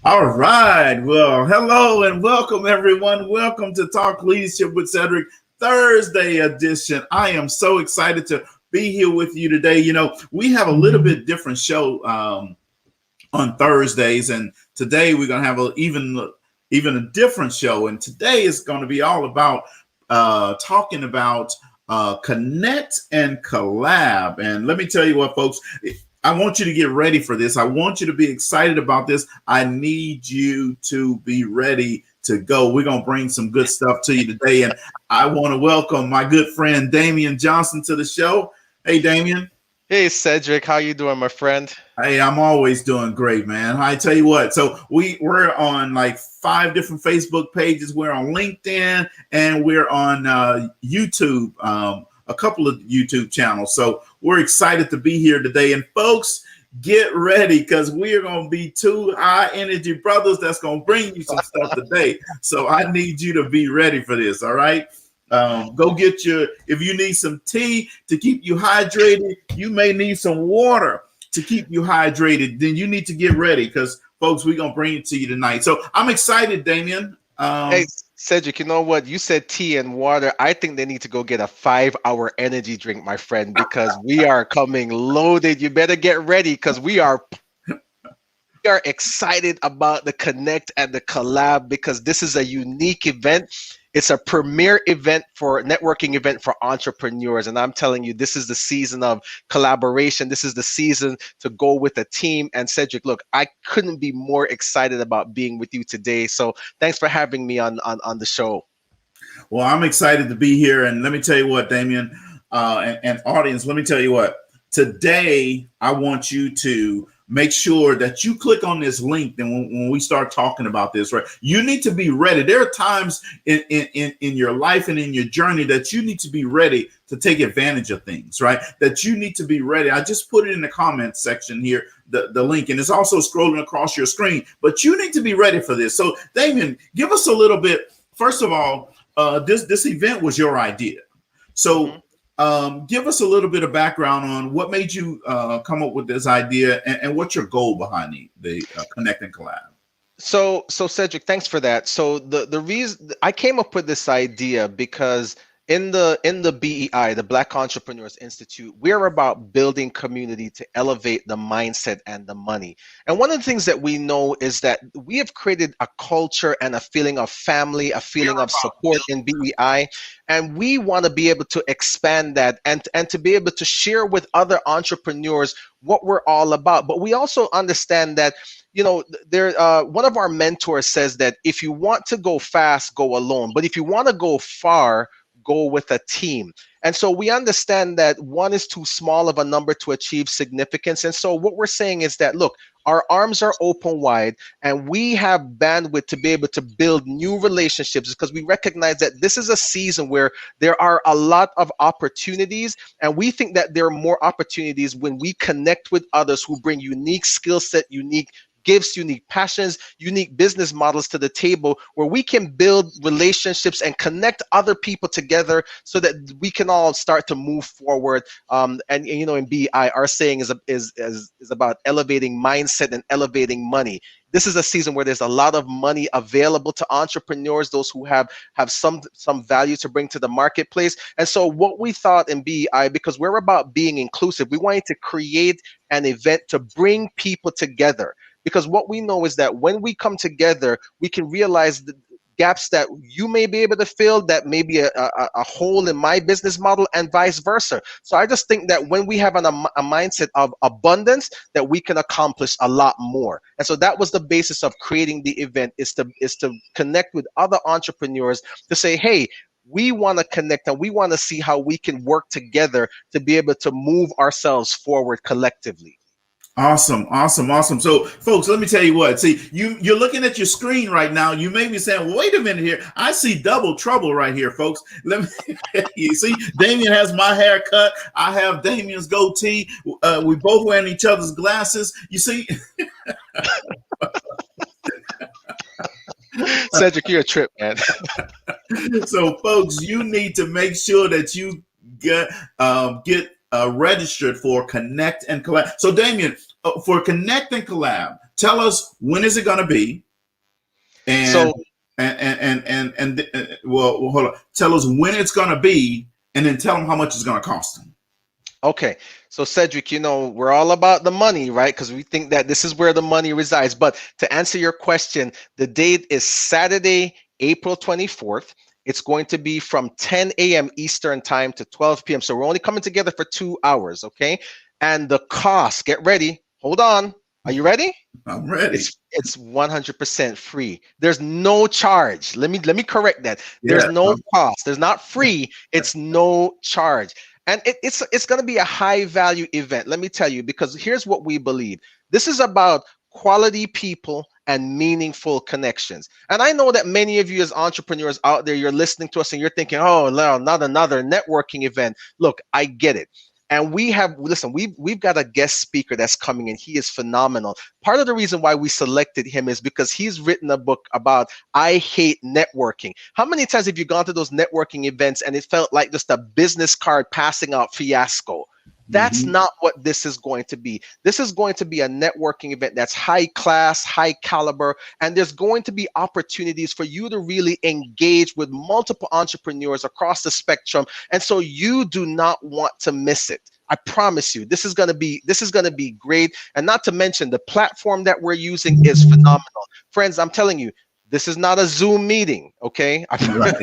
All right. Well, hello and welcome, everyone. Welcome to Talk Leadership with Cedrick Thursday edition. I am so excited to be here with you today. You know, we have a little bit different show on Thursdays, and today we're going to have even a different show. And today is going to be all about talking about connect and collab. And let me tell you what, folks. I want you to get ready for this. I want you to be excited about this. I need you to be ready to go. We're going to bring some good stuff to you today. And I want to welcome my good friend, Damian Johnson, to the show. Hey, Damian. Hey, Cedrick. How you doing, my friend? Hey, I'm always doing great, man. I tell you what. So we're on like 5 different Facebook pages. We're on LinkedIn and we're on YouTube. A couple of YouTube channels. So we're excited to be here today. And folks, get ready because we are going to be 2 high energy brothers that's going to bring you some stuff today. So I need you to be ready for this. All right. Go get if you need some tea to keep you hydrated, you may need some water to keep you hydrated. Then you need to get ready because folks, we're going to bring it to you tonight. So I'm excited, Damian. Hey, Cedric, you know what? You said tea and water. I think they need to go get a 5-hour energy drink, my friend, because we are coming loaded. You better get ready because we are excited about the Connect and the Collab because this is a unique event. It's a premier networking event for entrepreneurs. And I'm telling you, this is the season of collaboration. This is the season to go with a team. And Cedric, look, I couldn't be more excited about being with you today. So thanks for having me on the show. Well, I'm excited to be here. And let me tell you what, Damian, and audience, let me tell you what. Today, I want you to make sure that you click on this link. Then when we start talking about this, right, you need to be ready. There are times in your life and in your journey that you need to be ready to take advantage of things, right? That you need to be ready. I just put it in the comments section here, the link, and it's also scrolling across your screen, but you need to be ready for this. So Damian, give us a little bit. First of all, this event was your idea. So give us a little bit of background on what made you come up with this idea and what's your goal behind the Connect and Collab. So Cedric, thanks for that. So the reason I came up with this idea because in the BEI, the Black Entrepreneurs Institute, we're about building community to elevate the mindset and the money. And one of the things that we know is that we have created a culture and a feeling of family, a feeling of support in BEI. And we want to be able to expand that and to be able to share with other entrepreneurs what we're all about. But we also understand that, you know, one of our mentors says that if you want to go fast, go alone. But if you want to go far, go with a team. And so we understand that one is too small of a number to achieve significance. And so what we're saying is that, look, our arms are open wide and we have bandwidth to be able to build new relationships because we recognize that this is a season where there are a lot of opportunities. And we think that there are more opportunities when we connect with others who bring unique skill set, unique gifts, unique passions, unique business models to the table where we can build relationships and connect other people together so that we can all start to move forward. And you know, in BI, our saying is about elevating mindset and elevating money. This is a season where there's a lot of money available to entrepreneurs, those who have some value to bring to the marketplace. And so what we thought in BEI, because we're about being inclusive, we wanted to create an event to bring people together. Because what we know is that when we come together, we can realize the gaps that you may be able to fill, that may be a hole in my business model, and vice versa. So I just think that when we have a mindset of abundance, that we can accomplish a lot more. And so that was the basis of creating the event, is to connect with other entrepreneurs to say, hey, we want to connect and we want to see how we can work together to be able to move ourselves forward collectively. Awesome. So, folks, let me tell you what. See, you're looking at your screen right now. You may be saying, well, wait a minute here. I see double trouble right here, folks. Let me you see, Damian has my haircut. I have Damian's goatee. We both wearing each other's glasses. You see? Cedric, you're a trip, man. So, folks, you need to make sure that you get registered for Connect and Collab. So, Damian, for Connect and Collab, Tell us, when is it going to be? And So well, hold on. Tell us when it's going to be, and then tell them how much it's going to cost them. okay, so Cedric, you know, we're all about the money, right? Because we think that this is where the money resides. But to answer your question, the date is Saturday, April 24th. It's going to be from 10 a.m. Eastern time to 12 p.m. So we're only coming together for 2 hours, okay? And the cost, get ready. Hold on. Are you ready? I'm ready. It's 100% free. There's no charge. Let me correct that. There's Yeah. no cost. There's not free. It's no charge. And it's going to be a high value event. Let me tell you, because here's what we believe. This is about quality people and meaningful connections. And I know that many of you as entrepreneurs out there, you're listening to us and you're thinking, oh, no, not another networking event. Look, I get it. And we've got a guest speaker that's coming in. He is phenomenal. Part of the reason why we selected him is because he's written a book about I hate networking. How many times have you gone to those networking events and it felt like just a business card passing out fiasco? That's not what this is going to be. This is going to be a networking event that's high class, high caliber, and there's going to be opportunities for you to really engage with multiple entrepreneurs across the spectrum. And so you do not want to miss it. I promise you, this is going to be great. And not to mention the platform that we're using is phenomenal. Friends, I'm telling you, this is not a Zoom meeting, okay? Right.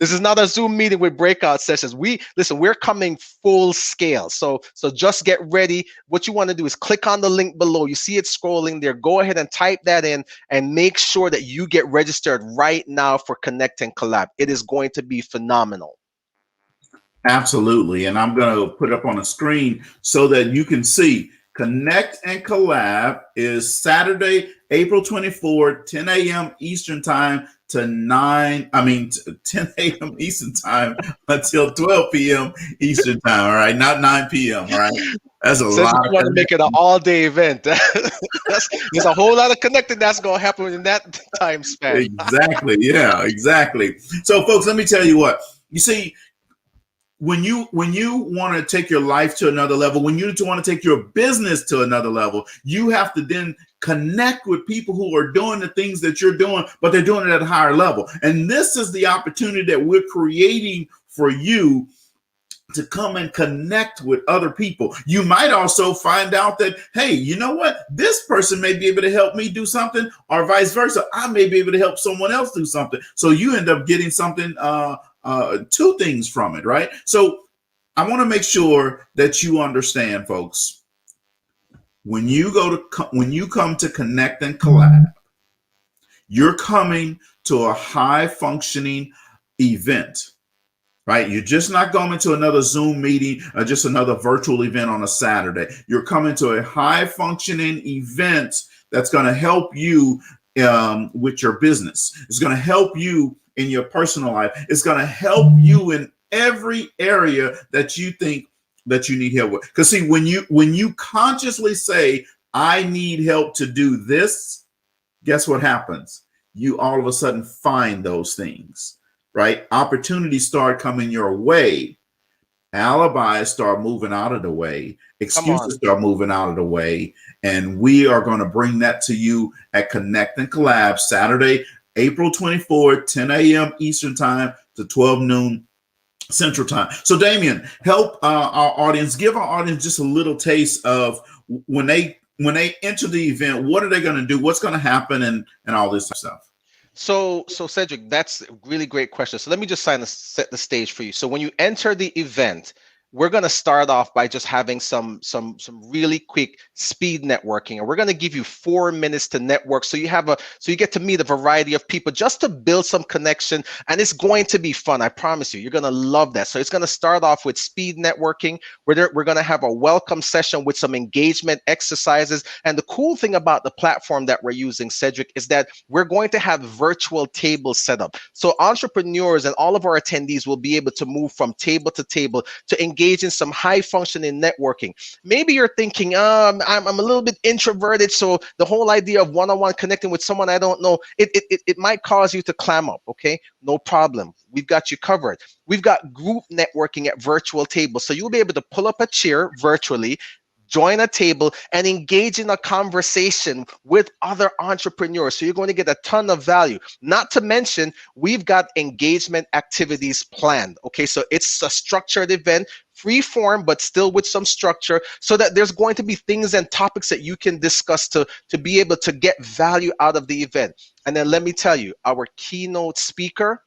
This is not a Zoom meeting with breakout sessions. We're coming full scale. So just get ready. What you want to do is click on the link below. You see it scrolling there. Go ahead and type that in and make sure that you get registered right now for Connect and Collab. It is going to be phenomenal. Absolutely. And I'm going to put up on a screen so that you can see. Connect and Collab is Saturday, April 24th, 10 a.m. Eastern time to 10 a.m. Eastern time until 12 p.m. Eastern time. All right. Not 9 p.m. All right. That's a lot. You want to make it an all-day event. There's a whole lot of connecting that's going to happen in that time span. Exactly. Yeah, exactly. So, folks, let me tell you what. You see, when you want to take your life to another level, when you want to take your business to another level, you have to then connect with people who are doing the things that you're doing, but they're doing it at a higher level. And this is the opportunity that we're creating for you to come and connect with other people. You might also find out that, hey, you know what? This person may be able to help me do something, or vice versa. I may be able to help someone else do something. So you end up getting something, two things from it, right? So I want to make sure that you understand, folks, when you come to Connect and Collab, you're coming to a high functioning event, right? You're just not going to another Zoom meeting or just another virtual event on a Saturday. You're coming to a high functioning event that's going to help you with your business. It's going to help you in your personal life. It's going to help you in every area that you think that you need help with. Because see, when you consciously say, I need help to do this, guess what happens? You all of a sudden find those things, right? Opportunities start coming your way. Alibis start moving out of the way. Excuses start moving out of the way. And we are going to bring that to you at Connect and Collab Saturday, April 24th, 10 a.m. Eastern time to 12 noon Central time. So Damian, help our audience, give our audience just a little taste of when they enter the event, what are they going to do? What's going to happen and all this stuff? So Cedric, that's a really great question. So let me just set the stage for you. So when you enter the event, we're going to start off by just having some really quick speed networking, and we're going to give you 4 minutes to network. So you get to meet a variety of people just to build some connection, and it's going to be fun. I promise you, you're going to love that. So it's going to start off with speed networking. We're going to have a welcome session with some engagement exercises. And the cool thing about the platform that we're using, Cedric, is that we're going to have virtual tables set up. So entrepreneurs and all of our attendees will be able to move from table to table to engage in some high functioning networking. Maybe you're thinking, I'm a little bit introverted, so the whole idea of one-on-one connecting with someone I don't know, it might cause you to clam up. Okay, no problem. We've got you covered. We've got group networking at virtual tables, so you'll be able to pull up a chair virtually, join a table and engage in a conversation with other entrepreneurs. So you're going to get a ton of value. Not to mention, we've got engagement activities planned. Okay, so it's a structured event, free form, but still with some structure, so that there's going to be things and topics that you can discuss to be able to get value out of the event. And then let me tell you, our keynote speaker,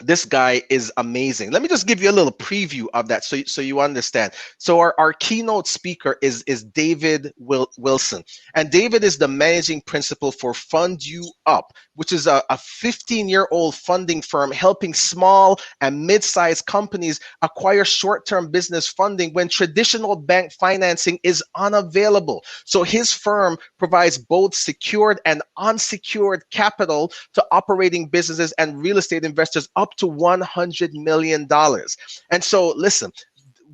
this guy is amazing. Let me just give you a little preview of that so you understand. So our keynote speaker is David Wilson. And David is the managing principal for Fund You Up, which is a 15-year-old funding firm helping small and mid-sized companies acquire short-term business funding when traditional bank financing is unavailable. So his firm provides both secured and unsecured capital to operating businesses and real estate investors up to $100 million. And so listen,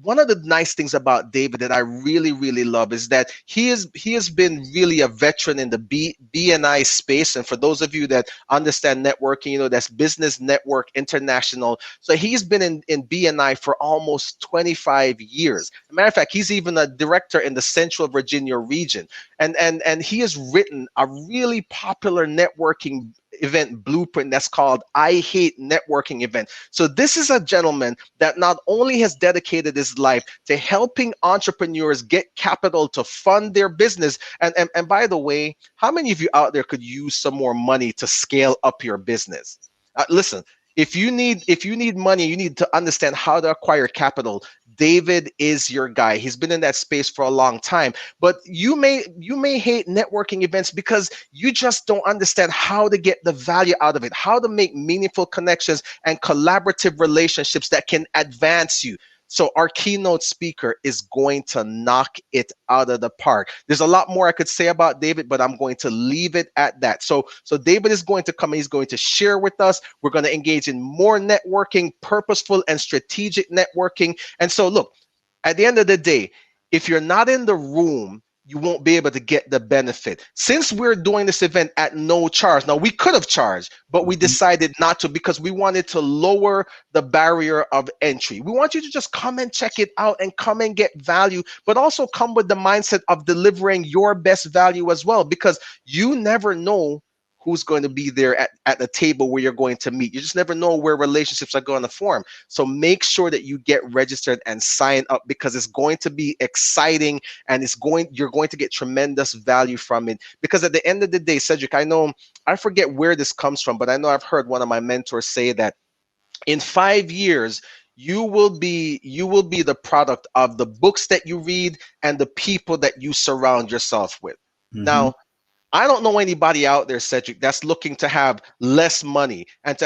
one of the nice things about David that I really, really love is that he has been really a veteran in the BNI space. And for those of you that understand networking, you know, that's Business Network International. So he's been in BNI for almost 25 years. As a matter of fact, he's even a director in the Central Virginia region. And he has written a really popular networking event blueprint that's called I Hate Networking event. So this is a gentleman that not only has dedicated his life to helping entrepreneurs get capital to fund their business, and by the way, how many of you out there could use some more money to scale up your business? Listen, if you need money, you need to understand how to acquire capital. David is your guy. He's been in that space for a long time. But you may hate networking events because you just don't understand how to get the value out of it, how to make meaningful connections and collaborative relationships that can advance you. So our keynote speaker is going to knock it out of the park. There's a lot more I could say about David, but I'm going to leave it at that. So David is going to come, he's going to share with us. We're going to engage in more networking, purposeful and strategic networking. And so look, at the end of the day, if you're not in the room, you won't be able to get the benefit. Since we're doing this event at no charge, now we could have charged, but we decided not to because we wanted to lower the barrier of entry. We want you to just come and check it out and come and get value, but also come with the mindset of delivering your best value as well, because you never know who's going to be there at the table where you're going to meet. You just never know where relationships are going to form. So make sure that you get registered and sign up, because it's going to be exciting and you're going to get tremendous value from it. Because at the end of the day, Cedrick, I forget where this comes from, but I know I've heard one of my mentors say that in 5 years, you will be the product of the books that you read and the people that you surround yourself with. Now, I don't know anybody out there, Cedrick, that's looking to have less money, and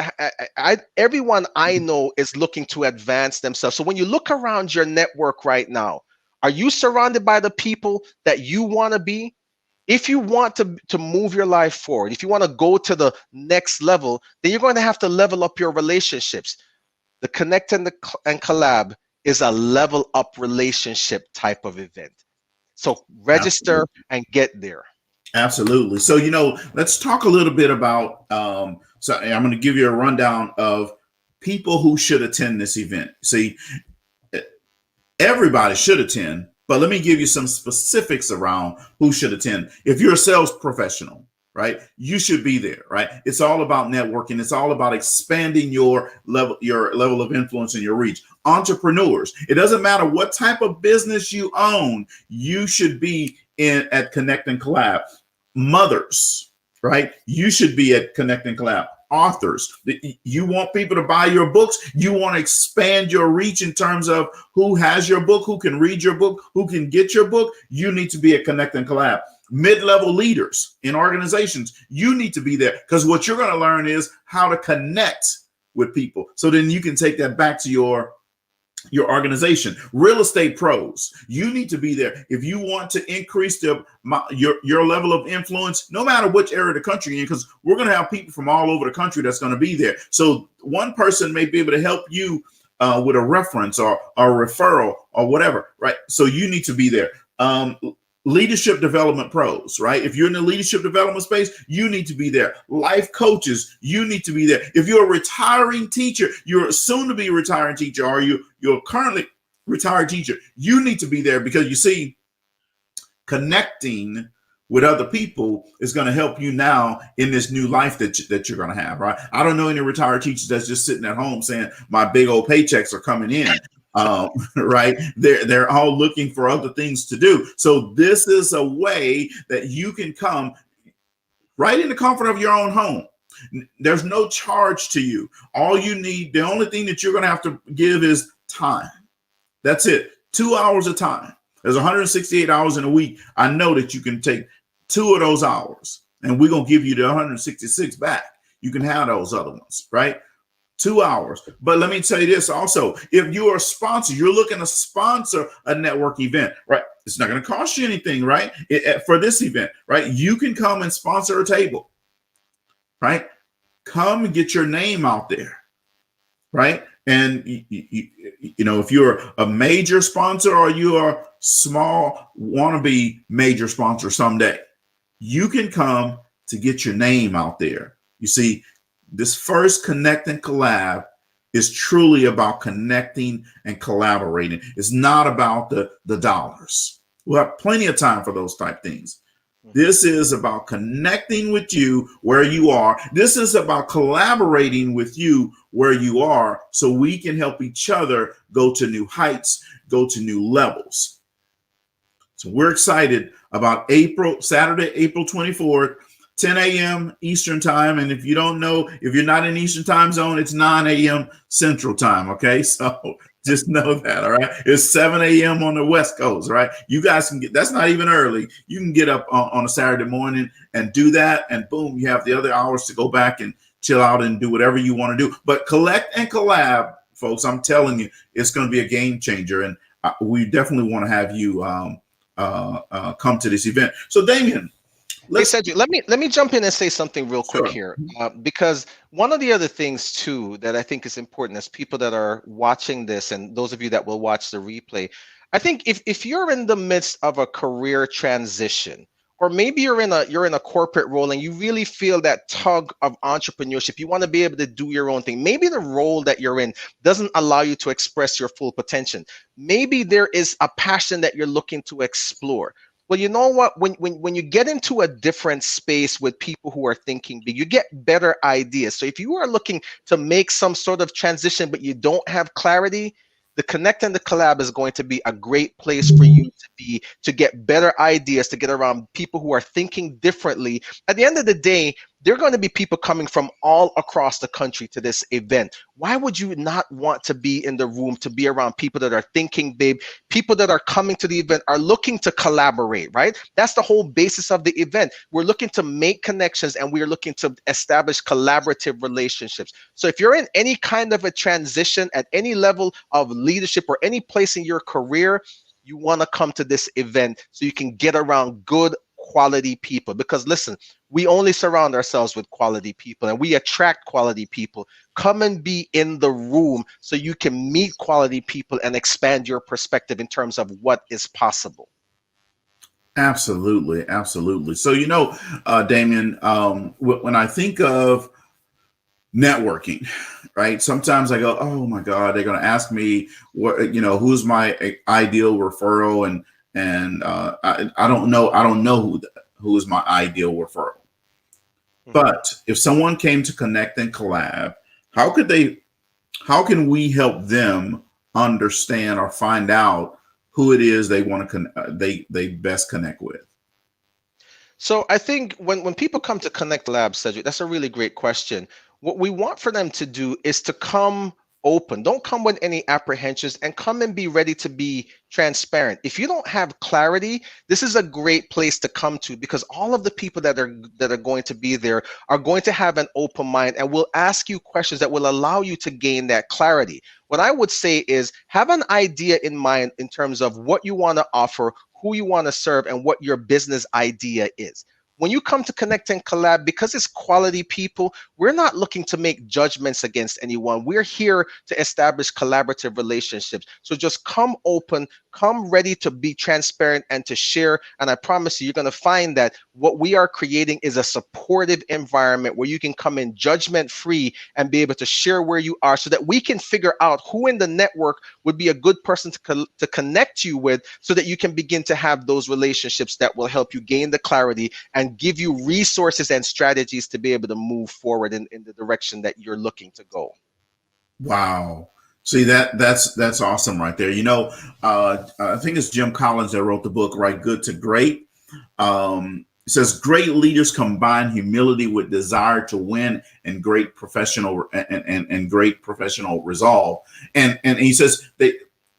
everyone I know is looking to advance themselves. So when you look around your network right now, are you surrounded by the people that you want to be? If you want to move your life forward, if you want to go to the next level, then you're going to have to level up your relationships. The Connect and Collab is a level up relationship type of event. So register and get there. Absolutely. So, let's talk a little bit about, so I'm going to give you a rundown of people who should attend this event. See, everybody should attend, but let me give you some specifics around who should attend. If you're a sales professional, right, you should be there, right? It's all about networking. It's all about expanding your level of influence and your reach. Entrepreneurs, it doesn't matter what type of business you own, you should be at Connect and Collab. Mothers, right? You should be at Connect and Collab. Authors, you want people to buy your books. You want to expand your reach in terms of who has your book, who can read your book, who can get your book. You need to be at Connect and Collab. Mid-level leaders in organizations, you need to be there, because what you're going to learn is how to connect with people. So then you can take that back to your organization. Real estate pros, you need to be there if you want to increase your level of influence, no matter which area of the country you're in, because we're going to have people from all over the country that's going to be there. So one person may be able to help you with a reference or a referral or whatever, right? So you need to be there. Leadership development pros, right? If you're in the leadership development space, you need to be there. Life coaches, you need to be there. If you're a retiring teacher, you're soon to be retiring teacher, or you're currently retired teacher, you need to be there, because you see, connecting with other people is going to help you now in this new life that you're going to have, right? I don't know any retired teachers that's just sitting at home saying my big old paychecks are coming in. Right? They're all looking for other things to do. So this is a way that you can come right in the comfort of your own home. There's no charge to you. All you need, the only thing that you're going to have to give is time. That's it. 2 hours of time. There's 168 hours in a week. I know that you can take 2 of those hours and we're going to give you the 166 back. You can have those other ones, right? 2 hours. But let me tell you this also, if you are a sponsor, you're looking to sponsor a network event, right? It's not going to cost you anything, right? For this event, right? You can come and sponsor a table, right? Come and get your name out there, right? And you know, if you're a major sponsor or you are small, wannabe major sponsor someday, you can come to get your name out there. You see, this first Connect and Collab is truly about connecting and collaborating. It's not about the dollars. We'll have plenty of time for those type things. This is about connecting with you where you are. This is about collaborating with you where you are so we can help each other go to new heights, go to new levels. So we're excited about Saturday, April 24th, 10 a.m. Eastern time. And if you don't know, if you're not in Eastern time zone, it's 9 a.m. Central time. Okay. So just know that. All right. It's 7 a.m. on the West Coast. Right. You guys can get, that's not even early. You can get up on a Saturday morning and do that. And boom, you have the other hours to go back and chill out and do whatever you want to do. But Collect and Collab, folks, I'm telling you, it's going to be a game changer. And we definitely want to have you come to this event. So Damian, hey, Cedrick, let me jump in and say something real quick here, because one of the other things too that I think is important as people that are watching this and those of you that will watch the replay, I think if you're in the midst of a career transition, or maybe you're in a corporate role and you really feel that tug of entrepreneurship, you want to be able to do your own thing. Maybe the role that you're in doesn't allow you to express your full potential. Maybe there is a passion that you're looking to explore. Well, you know what? When you get into a different space with people who are thinking big, you get better ideas. So if you are looking to make some sort of transition, but you don't have clarity, the Connect and the Collab is going to be a great place for you to get better ideas, to get around people who are thinking differently. At the end of the day, there are going to be people coming from all across the country to this event. Why would you not want to be in the room, to be around people that are thinking big, people that are coming to the event are looking to collaborate, right? That's the whole basis of the event. We're looking to make connections and we're looking to establish collaborative relationships. So if you're in any kind of a transition at any level of leadership or any place in your career, you want to come to this event so you can get around good quality people. Because listen, we only surround ourselves with quality people and we attract quality people. Come and be in the room so you can meet quality people and expand your perspective in terms of what is possible. Absolutely. Absolutely. So, you know, Damian, when I think of networking, right? Sometimes I go, oh my God, they're going to ask me what, you know, who's my ideal referral, and I don't know who is my ideal referral. But if someone came to Connect and Collab, how can we help them understand or find out who it is they want to they best connect with? So I think when people come to Connect Lab, Cedrick, that's a really great question. What we want for them to do is to come open. Don't come with any apprehensions and come and be ready to be transparent. If you don't have clarity, this is a great place to come to, because all of the people that are going to be there are going to have an open mind and will ask you questions that will allow you to gain that clarity. What I would say is have an idea in mind in terms of what you want to offer, who you want to serve, and what your business idea is. when you come to Connect and Collab, because it's quality people, we're not looking to make judgments against anyone. We're here to establish collaborative relationships. So just come open, come ready to be transparent and to share. And I promise you, you're going to find that what we are creating is a supportive environment where you can come in judgment free and be able to share where you are, so that we can figure out who in the network would be a good person to connect you with, so that you can begin to have those relationships that will help you gain the clarity and give you resources and strategies to be able to move forward in the direction that you're looking to go. Wow. See, that's awesome right there. I think it's Jim Collins that wrote the book, right? Good to Great. It says great leaders combine humility with desire to win and great professional and great professional resolve. And he says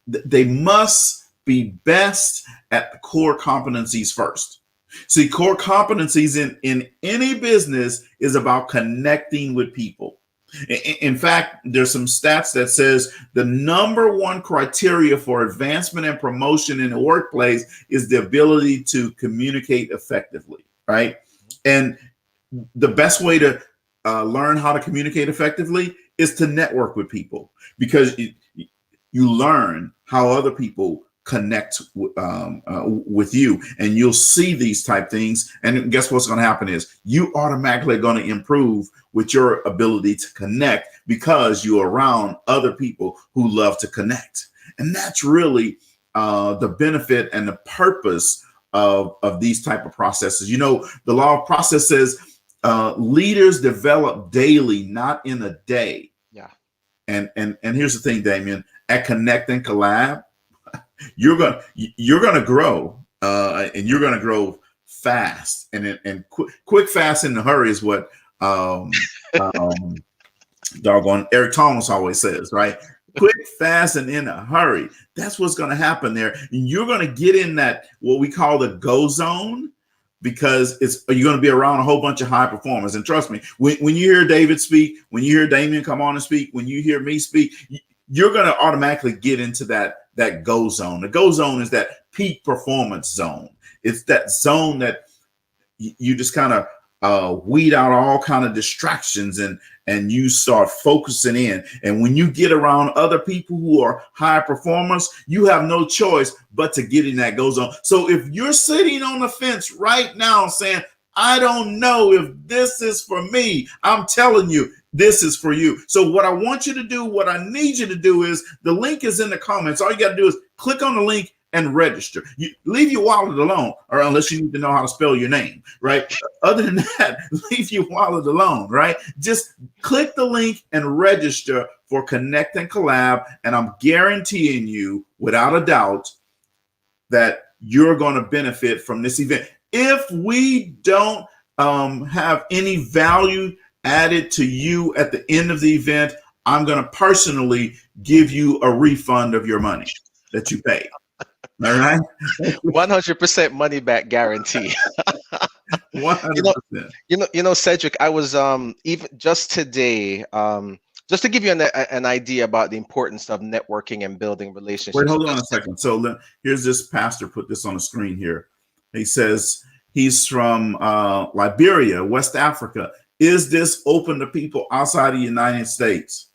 they must be best at the core competencies first. See, core competencies in any business is about connecting with people. In fact, there's some stats that says the number one criteria for advancement and promotion in the workplace is the ability to communicate effectively, right? And the best way to learn how to communicate effectively is to network with people, because you learn how other people connect with you, and you'll see these type things. And guess what's going to happen is you automatically are going to improve with your ability to connect, because you're around other people who love to connect. And that's really the benefit and the purpose of these type of processes. The law of process says leaders develop daily, not in a day. Yeah. And here's the thing, Damian, at Connect and Collab, you're gonna grow, and you're gonna grow fast, and quick, fast, in a hurry is what doggone Eric Thomas always says, right? Quick, fast, and in a hurry. That's what's going to happen there. And you're going to get in that what we call the go zone, because you're going to be around a whole bunch of high performers. And trust me, when you hear David speak, when you hear Damian come on and speak, when you hear me speak, you're going to automatically get into that go zone. The go zone is that peak performance zone. It's that zone that you just kind of weed out all kind of distractions, and you start focusing in. And when you get around other people who are high performers, you have no choice but to get in that go zone. So if you're sitting on the fence right now saying, I don't know if this is for me, I'm telling you, this is for you. So what I want you to do, what I need you to do is, the link is in the comments. All you got to do is click on the link and register. You leave your wallet alone, or unless you need to know how to spell your name, right? Other than that, leave your wallet alone, right? Just click the link and register for Connect and Collab, and I'm guaranteeing you, without a doubt, that you're going to benefit from this event. If we don't have any value added to you at the end of the event, I'm going to personally give you a refund of your money that you paid. All right. 100% money back guarantee. 100%. Cedrick, I was even just today, just to give you an idea about the importance of networking and building relationships. Wait, hold on a second. So here's this pastor, put this on the screen here. He says he's from Liberia, West Africa. Is this open to people outside the United States?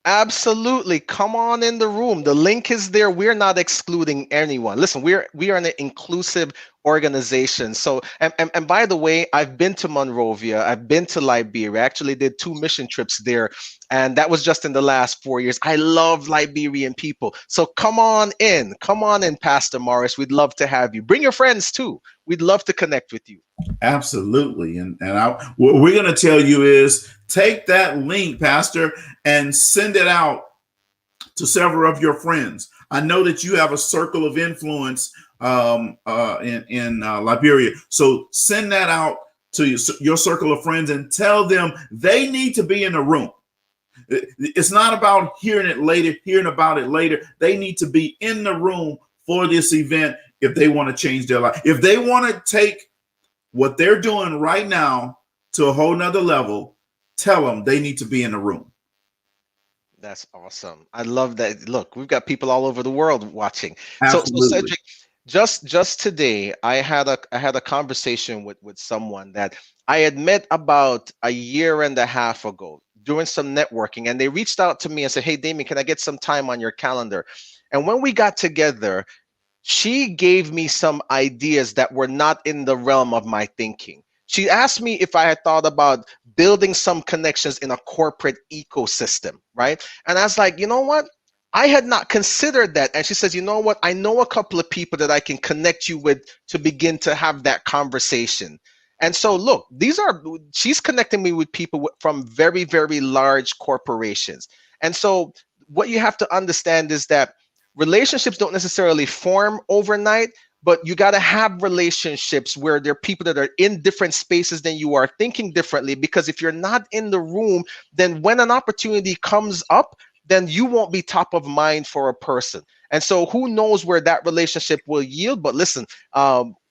Absolutely. Come on in the room. The link is there. We're not excluding anyone. Listen, we are an inclusive organization. So, and by the way, I've been to Monrovia. I've been to Liberia. I actually did 2 mission trips there, and that was just in the last 4 years. I love Liberian people. So come on in, Pastor Morris. We'd love to have you. Bring your friends too. We'd love to connect with you. Absolutely. And what we're going to tell you is, take that link, Pastor, and send it out to several of your friends. I know that you have a circle of influence in Liberia. So send that out to your circle of friends and tell them they need to be in the room. It's not about hearing about it later. They need to be in the room for this event if they want to change their life. If they want to take what they're doing right now to a whole nother level, tell them they need to be in the room. That's awesome. I love that. Look, we've got people all over the world watching. Absolutely. So Cedrick, Just today, I had a conversation with someone that I had met about a year and a half ago doing some networking, and they reached out to me and said, "Hey, Damien, can I get some time on your calendar?" And when we got together, she gave me some ideas that were not in the realm of my thinking. She asked me if I had thought about building some connections in a corporate ecosystem, right? And I was like, you know what? I had not considered that. And she says, you know what? I know a couple of people that I can connect you with to begin to have that conversation. And so, look, she's connecting me with people from very, very large corporations. And so, what you have to understand is that relationships don't necessarily form overnight, but you got to have relationships where there are people that are in different spaces than you are, thinking differently. Because if you're not in the room, then when an opportunity comes up, then you won't be top of mind for a person. And so who knows where that relationship will yield. But listen,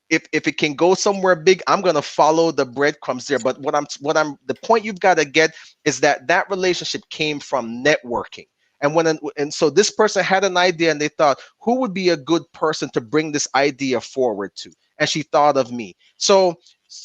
if it can go somewhere big, I'm going to follow the breadcrumbs there. But the point you've got to get is that that relationship came from networking. And so this person had an idea and they thought, who would be a good person to bring this idea forward to? And she thought of me. So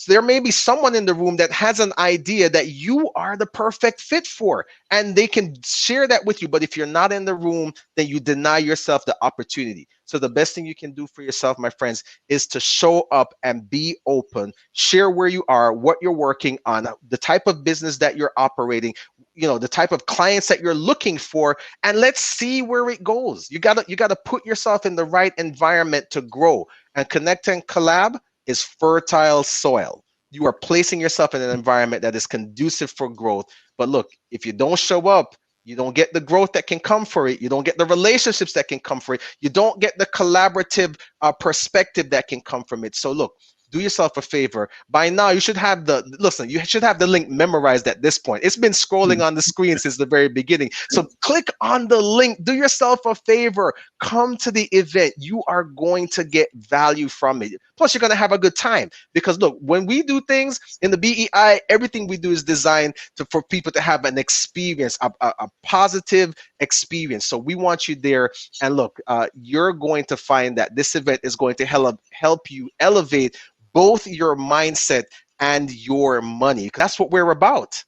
there may be someone in the room that has an idea that you are the perfect fit for, and they can share that with you. But if you're not in the room, then you deny yourself the opportunity. So the best thing you can do for yourself, my friends, is to show up and be open, share where you are, what you're working on, the type of business that you're operating, the type of clients that you're looking for, and let's see where it goes. You gotta put yourself in the right environment to grow. And Connect and Collab is fertile soil. You are placing yourself in an environment that is conducive for growth. But look, if you don't show up, you don't get the growth that can come for it. You don't get the relationships that can come for it. You don't get the collaborative perspective that can come from it. So look, do yourself a favor. By now, you should have the link memorized at this point. It's been scrolling on the screen since the very beginning. So click on the link. Do yourself a favor. Come to the event. You are going to get value from it. Plus, you're going to have a good time. Because look, when we do things in the BEI, everything we do is designed for people to have an experience, a positive experience. So we want you there. And look, you're going to find that this event is going to help you elevate both your mindset and your money. That's what we're about.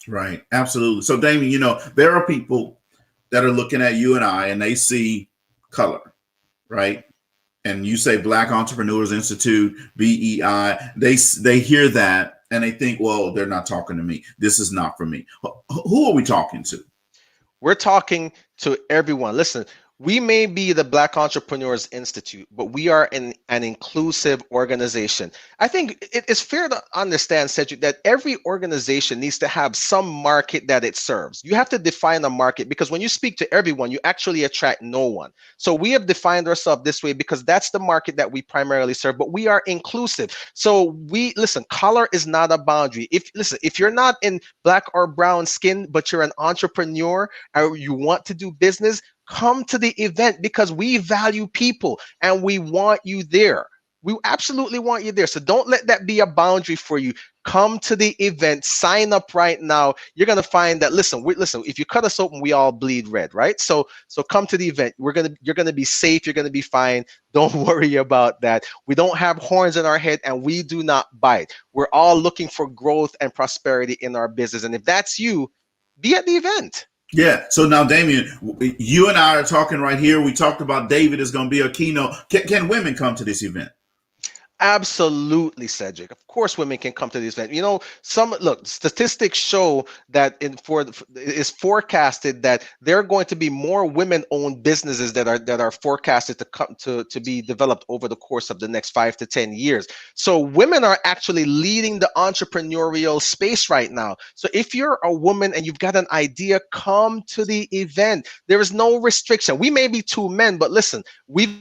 Right. Absolutely. So, Damian, there are people that are looking at you and I, and they see color, right? And you say Black Entrepreneurs Institute, BEI, they hear that and they think, well, they're not talking to me. This is not for me. Who are we talking to? We're talking to everyone. Listen, we may be the Black Entrepreneurs Institute, but we are an inclusive organization. I think it is fair to understand, Cedrick, that every organization needs to have some market that it serves. You have to define a market, because when you speak to everyone, you actually attract no one. So we have defined ourselves this way because that's the market that we primarily serve, but we are inclusive. So color is not a boundary. If you're not in black or brown skin, but you're an entrepreneur or you want to do business, come to the event, because we value people and we want you there. We absolutely want you there. So don't let that be a boundary for you. Come to the event, sign up right now. You're going to find that, listen, if you cut us open, we all bleed red, right? So come to the event. You're going to be safe. You're going to be fine. Don't worry about that. We don't have horns in our head and we do not bite. We're all looking for growth and prosperity in our business. And if that's you, be at the event. Yeah. So now, Damian, you and I are talking right here. We talked about David is going to be a keynote. Can women come to this event? Absolutely, Cedric. Of course, women can come to this event. Statistics show that it's forecasted that there are going to be more women-owned businesses that are forecasted to come to be developed over the course of the next 5 to 10 years. So women are actually leading the entrepreneurial space right now. So if you're a woman and you've got an idea, come to the event. There is no restriction. We may be two men, but listen, we've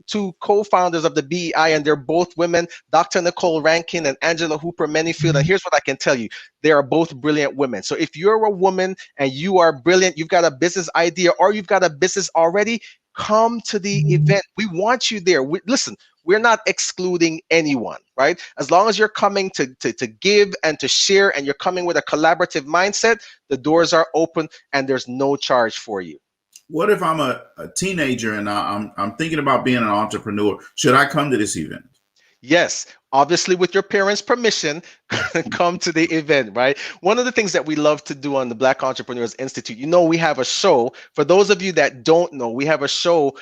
two co-founders of the BEI, and they're both women, Dr. Nicole Rankin and Angela Hooper Manyfield. And here's what I can tell you. They are both brilliant women. So if you're a woman and you are brilliant, you've got a business idea or you've got a business already, come to the event. We want you there. We're not excluding anyone, right? As long as you're coming to give and to share and you're coming with a collaborative mindset, the doors are open and there's no charge for you. What if I'm a teenager and I'm thinking about being an entrepreneur? Should I come to this event? Yes, obviously with your parents' permission, come to the event, right? One of the things that we love to do on the Black Entrepreneurs Institute, we have a show. For those of you that don't know, we have a show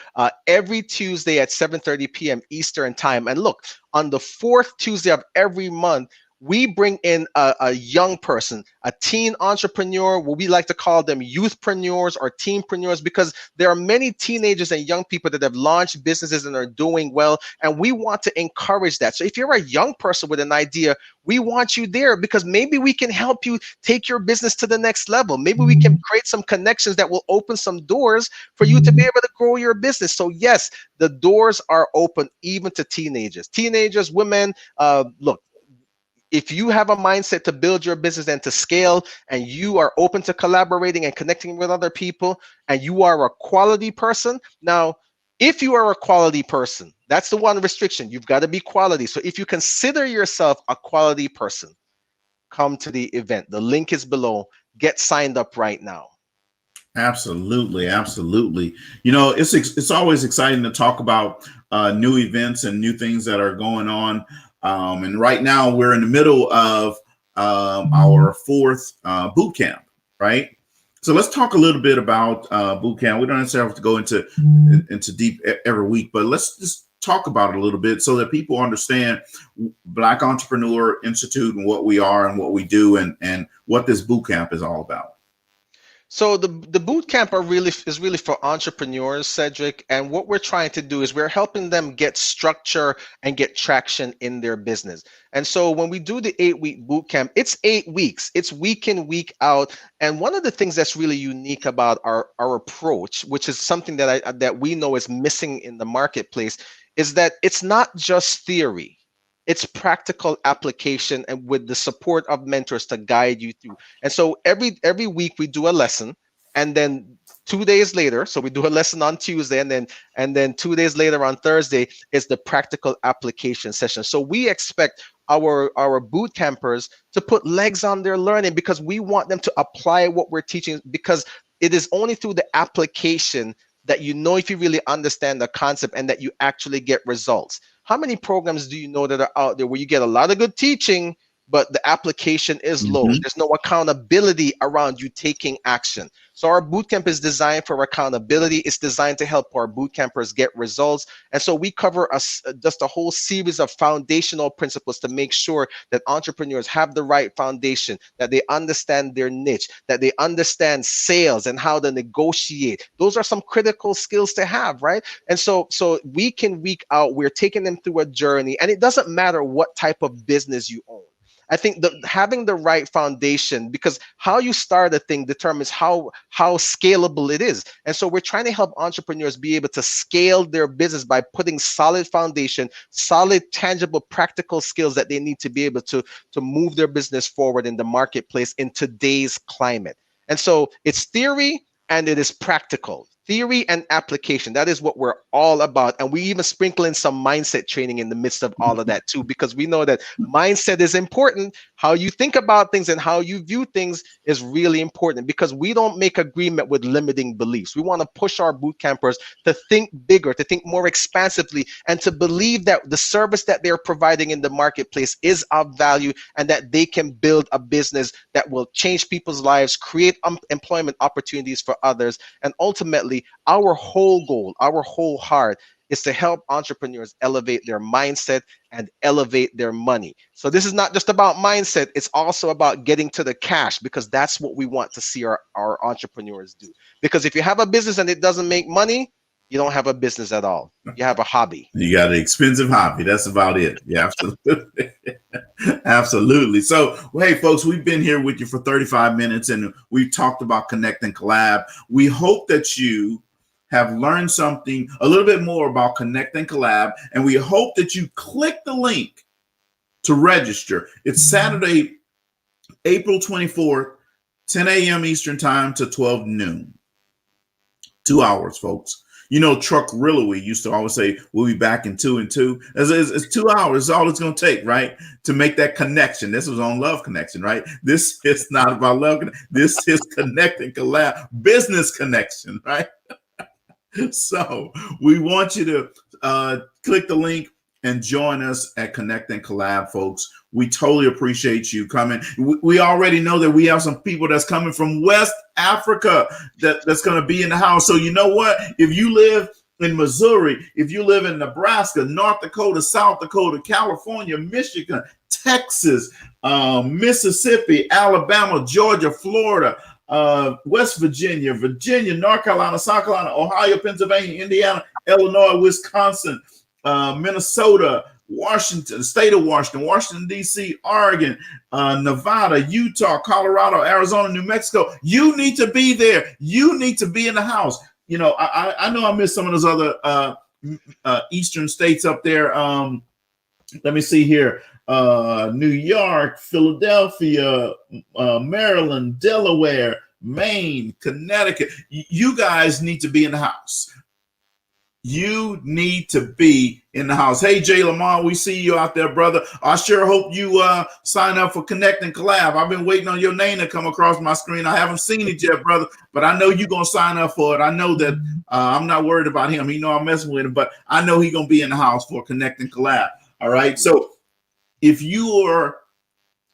every Tuesday at 7:30 p.m. Eastern time. And look, on the fourth Tuesday of every month, we bring in a young person, a teen entrepreneur, what we like to call them youthpreneurs or teenpreneurs, because there are many teenagers and young people that have launched businesses and are doing well. And we want to encourage that. So if you're a young person with an idea, we want you there because maybe we can help you take your business to the next level. Maybe we can create some connections that will open some doors for you to be able to grow your business. So yes, the doors are open even to teenagers, women. Look, if you have a mindset to build your business and to scale, and you are open to collaborating and connecting with other people, and you are a quality person. Now, if you are a quality person, that's the one restriction. You've got to be quality. So if you consider yourself a quality person, come to the event. The link is below. Get signed up right now. Absolutely, absolutely. It's always exciting to talk about new events and new things that are going on. And right now we're in the middle of our fourth boot camp, right? So let's talk a little bit about boot camp. We don't necessarily have to go into deep every week, but let's just talk about it a little bit so that people understand Black Entrepreneur Institute and what we are and what we do and what this boot camp is all about. So the boot camp is really for entrepreneurs, Cedrick, and what we're trying to do is we're helping them get structure and get traction in their business. And so when we do the 8-week boot camp, it's 8 weeks. It's week in, week out. And one of the things that's really unique about our approach, which is something that we know is missing in the marketplace, is that it's not just theory. It's practical application and with the support of mentors to guide you through. And so every week we do a lesson, and then 2 days later, so we do a lesson on Tuesday, and then 2 days later on Thursday is the practical application session. So we expect our boot campers to put legs on their learning because we want them to apply what we're teaching, because it is only through the application that if you really understand the concept and that you actually get results. How many programs do you know that are out there where you get a lot of good teaching, but the application is low? There's no accountability around you taking action. So our bootcamp is designed for accountability. It's designed to help our boot campers get results. And so we cover just a whole series of foundational principles to make sure that entrepreneurs have the right foundation, that they understand their niche, that they understand sales and how to negotiate. Those are some critical skills to have, right? And so week in, week out, we're taking them through a journey, and it doesn't matter what type of business you own. I think having the right foundation, because how you start a thing determines how scalable it is. And so we're trying to help entrepreneurs be able to scale their business by putting solid foundation, solid, tangible, practical skills that they need to be able to move their business forward in the marketplace in today's climate. And so it's theory and it is practical. Theory and application. That is what we're all about. And we even sprinkle in some mindset training in the midst of all of that too, because we know that mindset is important. How you think about things and how you view things is really important, because we don't make agreement with limiting beliefs. We want to push our boot campers to think bigger, to think more expansively, and to believe that the service that they're providing in the marketplace is of value and that they can build a business that will change people's lives, create employment opportunities for others, and ultimately our whole goal, our whole heart is to help entrepreneurs elevate their mindset and elevate their money. So this is not just about mindset, it's also about getting to the cash, because that's what we want to see our entrepreneurs do. Because if you have a business and it doesn't make money, you don't have a business at all. You have a hobby. You got an expensive hobby. That's about it. Yeah, absolutely. Absolutely. So, well, hey, folks, we've been here with you for 35 minutes and we've talked about Connect and Collab. We hope that you have learned something a little bit more about Connect and Collab, and we hope that you click the link to register. It's Saturday, April 24th, 10 a.m. Eastern time to 12 noon. 2 hours, folks. You know, Truck Realty used to always say, we'll be back in 2 and 2. It's 2 hours. It's all it's going to take, right? To make that connection. This was on Love Connection, right? This is not about love. This is Connect and Collab, business connection, right? So we want you to click the link and join us at Connect and Collab, folks. We totally appreciate you coming. We already know that we have some people that's coming from West Africa that's going to be in the house. So you know what? If you live in Missouri, if you live in Nebraska, North Dakota, South Dakota, California, Michigan, Texas, Mississippi, Alabama, Georgia, Florida, West Virginia, North Carolina, South Carolina, Ohio, Pennsylvania, Indiana, Illinois, Wisconsin, Minnesota, Washington, state of Washington, Washington, D.C., Oregon, Nevada, Utah, Colorado, Arizona, New Mexico. You need to be there. You need to be in the house. You know, I know I missed some of those other eastern states up there. Let me see here. New York, Philadelphia, Maryland, Delaware, Maine, Connecticut. You guys need to be in the house. You need to be in the house. Hey, Jay Lamar, we see you out there, brother. I sure hope you sign up for Connect and Collab. I've been waiting on your name to come across my screen. I haven't seen it yet, brother, but I know you're going to sign up for it. I know that I'm not worried about him. He know I'm messing with him, but I know he's going to be in the house for Connect and Collab. All right. So if you are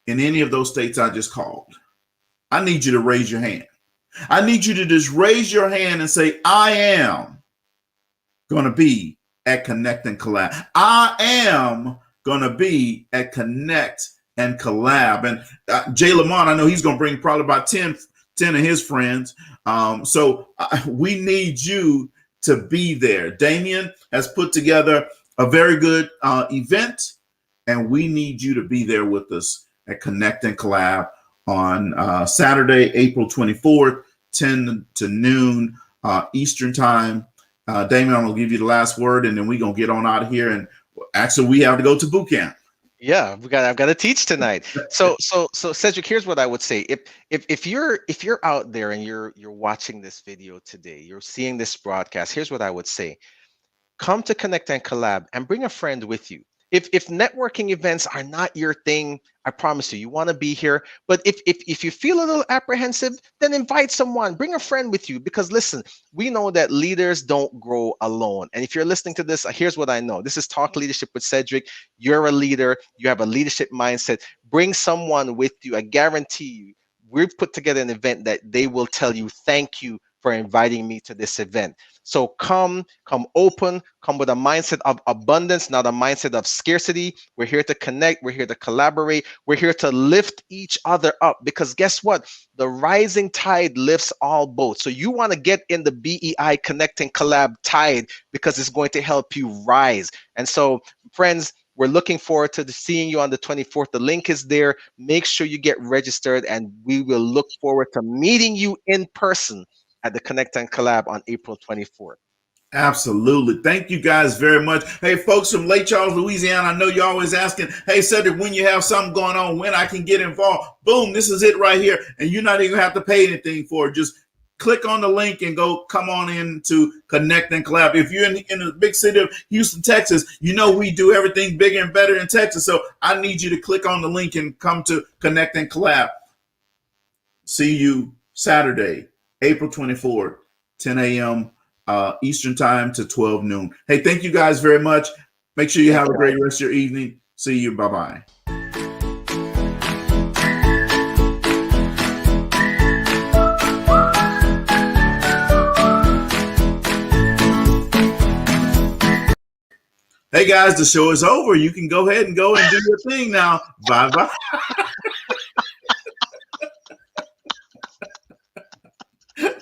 in any of those states I just called, I need you to raise your hand. I need you to just raise your hand and say, I am going to be at Connect and Collab. I am going to be at Connect and Collab. And Jay Lamont, I know he's going to bring probably about 10 of his friends. So we need you to be there. Damian has put together a very good event, and we need you to be there with us at Connect and Collab on Saturday, April 24th, 10 to noon Eastern time. Damian, I'm going to give you the last word, and then we're going to get on out of here. And actually, we have to go to boot camp. Yeah, I've got to teach tonight. So Cedrick, here's what I would say. If you're out there and you're watching this video today, you're seeing this broadcast, here's what I would say. Come to Connect and Collab and bring a friend with you. If networking events are not your thing, I promise you want to be here. But if you feel a little apprehensive, then invite someone, bring a friend with you. Because listen, we know that leaders don't grow alone. And if you're listening to this, here's what I know. This is Talk Leadership with Cedrick. You're a leader. You have a leadership mindset. Bring someone with you. I guarantee you, we've put together an event that they will tell you, thank you for inviting me to this event. So come open, come with a mindset of abundance, not a mindset of scarcity. We're here to connect. We're here to collaborate. We're here to lift each other up, because guess what? The rising tide lifts all boats. So you want to get in the BEI Connect and Collab tide, because it's going to help you rise. And so, friends, we're looking forward to seeing you on the 24th. The link is there. Make sure you get registered, and we will look forward to meeting you in person at the Connect and Collab on April 24th. Absolutely. Thank you guys very much. Hey, folks from Lake Charles, Louisiana, I know you're always asking, hey, Cedrick, when you have something going on, when I can get involved. Boom, this is it right here. And you're not even have to pay anything for it. Just click on the link and go come on in to Connect and Collab. If you're in the big city of Houston, Texas, you know we do everything bigger and better in Texas. So I need you to click on the link and come to Connect and Collab. See you Saturday, April 24th, 10 a.m. Eastern time to 12 noon. Hey, thank you guys very much. Make sure you have a great rest of your evening. See you. Bye-bye. Hey guys, the show is over. You can go ahead and do your thing now. Bye-bye.